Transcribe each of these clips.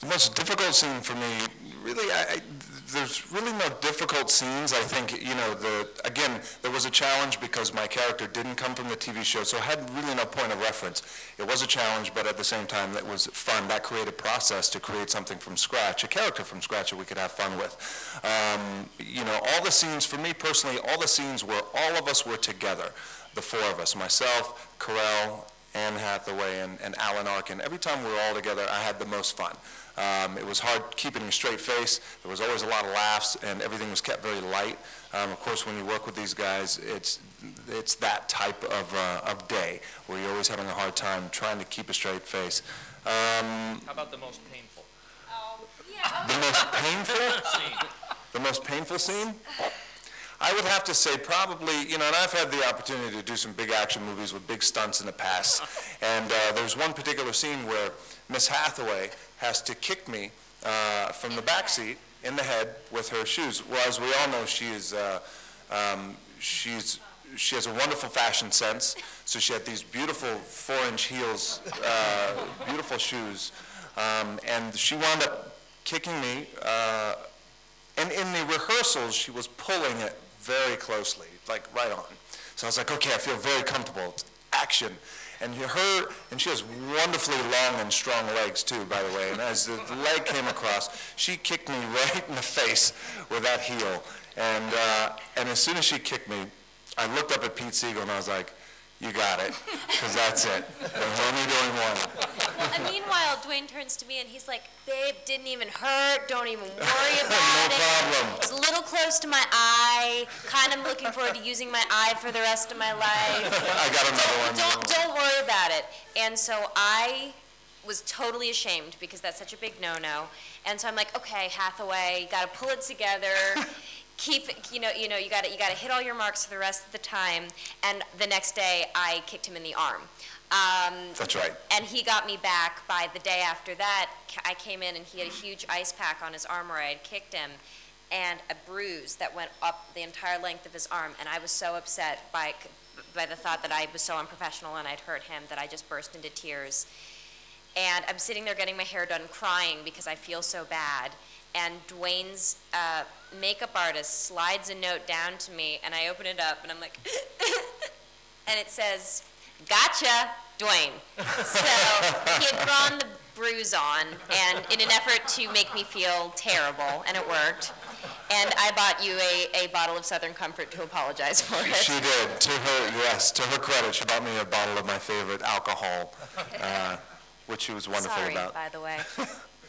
The most difficult scene for me, really, there's really no difficult scenes. I think, you know, again, there was a challenge because my character didn't come from the TV show, so I had really no point of reference. It was a challenge, but at the same time, that was fun. That creative process to create something from scratch, a character from scratch that we could have fun with. You know, all the scenes, for me personally, all the scenes where all of us were together, the four of us, myself, Carell, Anne Hathaway, and Alan Arkin. Every time we were all together, I had the most fun. It was hard keeping a straight face. There was always a lot of laughs, and everything was kept very light. Of course, when you work with these guys, it's that type of day where you're always having a hard time trying to keep a straight face. How about the most painful? Oh, yeah. The most painful? Scene. The most painful scene? I would have to say probably, you know, and I've had the opportunity to do some big action movies with big stunts in the past, and there's one particular scene where Miss Hathaway has to kick me from the back seat in the head with her shoes. Well, as we all know, she has a wonderful fashion sense, so she had these beautiful 4-inch heels, beautiful shoes, and she wound up kicking me, and in the rehearsals, she was pulling it very closely, like right on. So I was like, okay, I feel very comfortable. It's action. And she has wonderfully long and strong legs too, by the way. And as the leg came across, she kicked me right in the face with that heel. And as soon as she kicked me, I looked up at Pete Siegel and I was like, you got it, because that's it. We're only doing one. Well, and meanwhile, Dwayne turns to me and he's like, babe, didn't even hurt, don't even worry about No it. problem. It's a little close to my eye, kind of looking forward to using my eye for the rest of my life. I got another one. Don't worry about it. And so I was totally ashamed because that's such a big no-no. And so I'm like, okay, Hathaway, you got to pull it together. You got to hit all your marks for the rest of the time. And the next day, I kicked him in the arm. That's right. And he got me back. By the day after that, I came in and he had a huge ice pack on his arm where I had kicked him, and a bruise that went up the entire length of his arm. And I was so upset by the thought that I was so unprofessional and I'd hurt him that I just burst into tears. And I'm sitting there getting my hair done, crying because I feel so bad. And Dwayne's makeup artist slides a note down to me, and I open it up, and I'm like, and it says, gotcha, Dwayne. So he had drawn the bruise on, and in an effort to make me feel terrible, and it worked. And I bought you a bottle of Southern Comfort to apologize for it. She did. To her credit, she bought me a bottle of my favorite alcohol, which she was wonderful about. Sorry, by the way.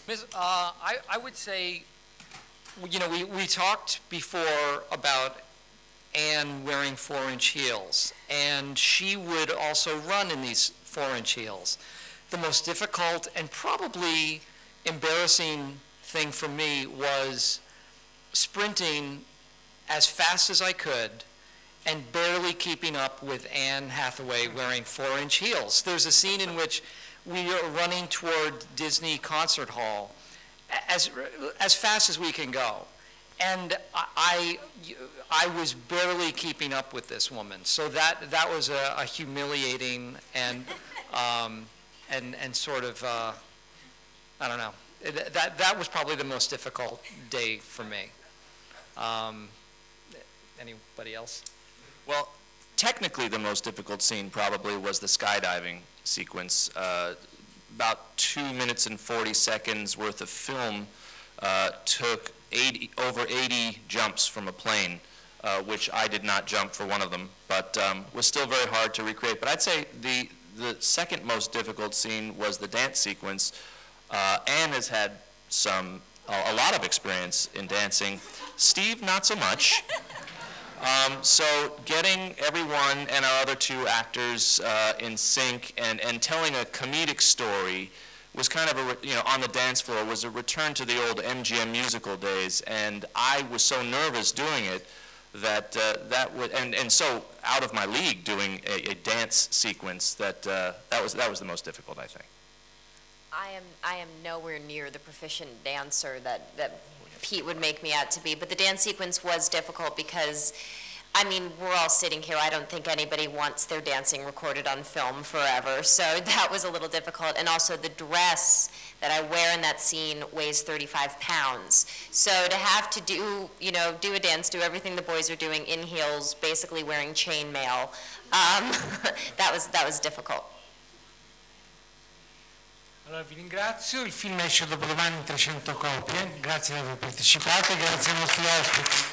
Ms., I would say, you know, we talked before about Anne wearing 4-inch heels, and she would also run in these 4-inch heels. The most difficult and probably embarrassing thing for me was sprinting as fast as I could and barely keeping up with Anne Hathaway wearing 4-inch heels. There's a scene in which we are running toward Disney Concert Hall as fast as we can go. And I was barely keeping up with this woman. So that was a humiliating and sort of, I don't know. That was probably the most difficult day for me. Anybody else? Well, technically the most difficult scene probably was the skydiving sequence. About 2 minutes and 40 seconds worth of film took over 80 jumps from a plane, which I did not jump for one of them, but was still very hard to recreate. But I'd say the second most difficult scene was the dance sequence. Anne has had a lot of experience in dancing. Steve, not so much. So getting everyone and our other two actors in sync and telling a comedic story was kind of on the dance floor was a return to the old MGM musical days, and I was so nervous doing it that and so out of my league doing a dance sequence that was the most difficult, I think. I am nowhere near the proficient dancer that Pete would make me out to be, but the dance sequence was difficult because I mean, we're all sitting here, I don't think anybody wants their dancing recorded on film forever, so that was a little difficult. And also the dress that I wear in that scene weighs 35 pounds. So to have to do, you know, do a dance, do everything the boys are doing in heels, basically wearing chainmail, that was difficult. Allora vi ringrazio, il film esce dopodomani in 300 copie, grazie di aver partecipato e grazie ai nostri ospiti.